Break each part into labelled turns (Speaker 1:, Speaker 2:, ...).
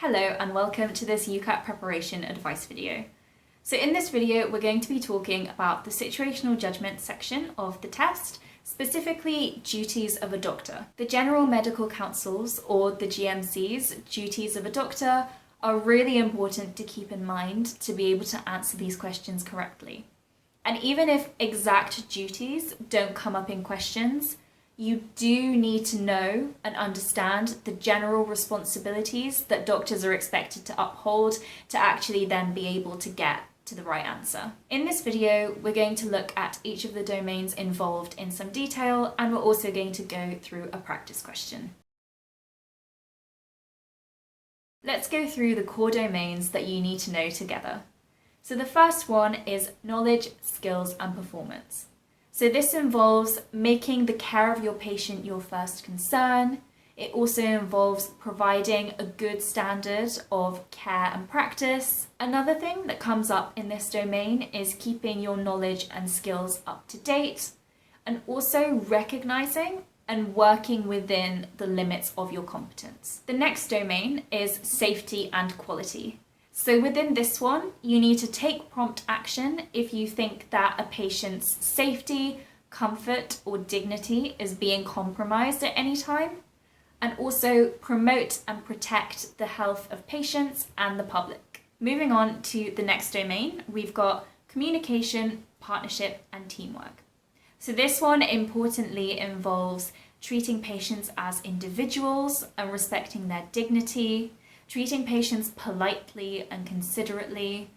Speaker 1: Hello and welcome to this UCAT preparation advice video. So in this video we're going to be talking about the situational judgment section of the test, specifically duties of a doctor. The General Medical Council's, or the GMC's, duties of a doctor are really important to keep in mind to be able to answer these questions correctly. And even if exact duties don't come up in questions, you do need to know and understand the general responsibilities that doctors are expected to uphold to actually then be able to get to the right answer. In this video, we're going to look at each of the domains involved in some detail, and we're also going to go through a practice question. Let's go through the core domains that you need to know together. So the first one is knowledge, skills, and performance. So this involves making the care of your patient your first concern. It also involves providing a good standard of care and practice. Another thing that comes up in this domain is keeping your knowledge and skills up to date, and also recognizing and working within the limits of your competence. The next domain is safety and quality. So within this one, you need to take prompt action if you think that a patient's safety, comfort, or dignity is being compromised at any time, and also promote and protect the health of patients and the public. Moving on to the next domain, we've got communication, partnership, and teamwork. So this one importantly involves treating patients as individuals and respecting their dignity, treating patients politely and considerately,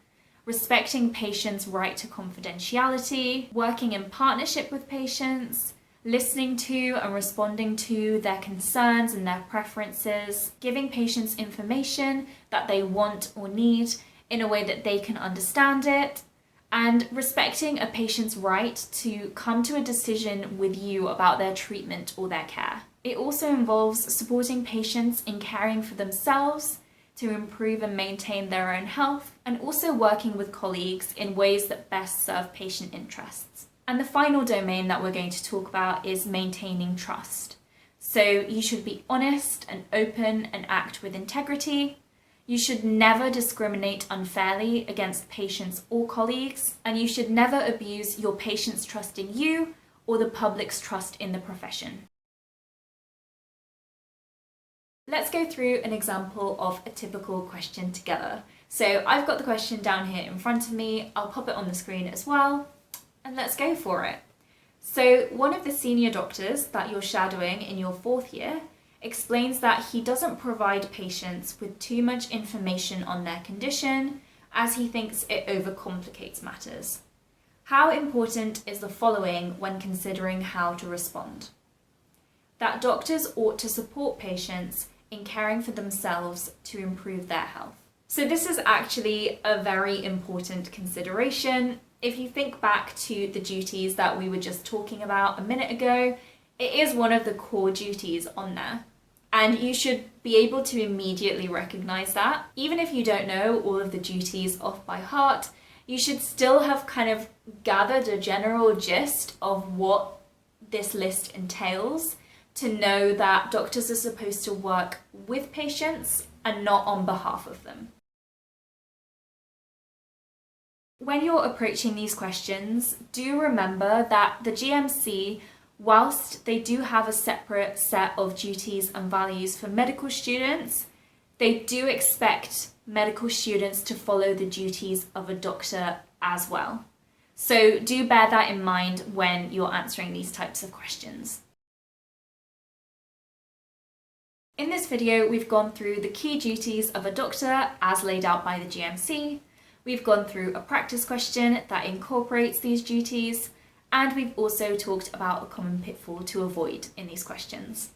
Speaker 1: respecting patients' right to confidentiality, working in partnership with patients, listening to and responding to their concerns and their preferences, giving patients information that they want or need in a way that they can understand it, and respecting a patient's right to come to a decision with you about their treatment or their care. It also involves supporting patients in caring for themselves to improve and maintain their own health, and also working with colleagues in ways that best serve patient interests. And the final domain that we're going to talk about is maintaining trust. So you should be honest and open and act with integrity. You should never discriminate unfairly against patients or colleagues, and you should never abuse your patient's trust in you or the public's trust in the profession. Let's go through an example of a typical question together. So I've got the question down here in front of me. I'll pop it on the screen as well, and let's go for it. So one of the senior doctors that you're shadowing in your 4th year explains that he doesn't provide patients with too much information on their condition, as he thinks it overcomplicates matters. How important is the following when considering how to respond? That doctors ought to support patients in caring for themselves to improve their health. So this is actually a very important consideration. If you think back to the duties that we were just talking about a minute ago, it is one of the core duties on there. And you should be able to immediately recognize that. Even if you don't know all of the duties off by heart, you should still have kind of gathered a general gist of what this list entails, to know that doctors are supposed to work with patients and not on behalf of them. When you're approaching these questions, do remember that the GMC, whilst they do have a separate set of duties and values for medical students, they do expect medical students to follow the duties of a doctor as well. So do bear that in mind when you're answering these types of questions. In this video, we've gone through the key duties of a doctor as laid out by the GMC. We've gone through a practice question that incorporates these duties, and we've also talked about a common pitfall to avoid in these questions.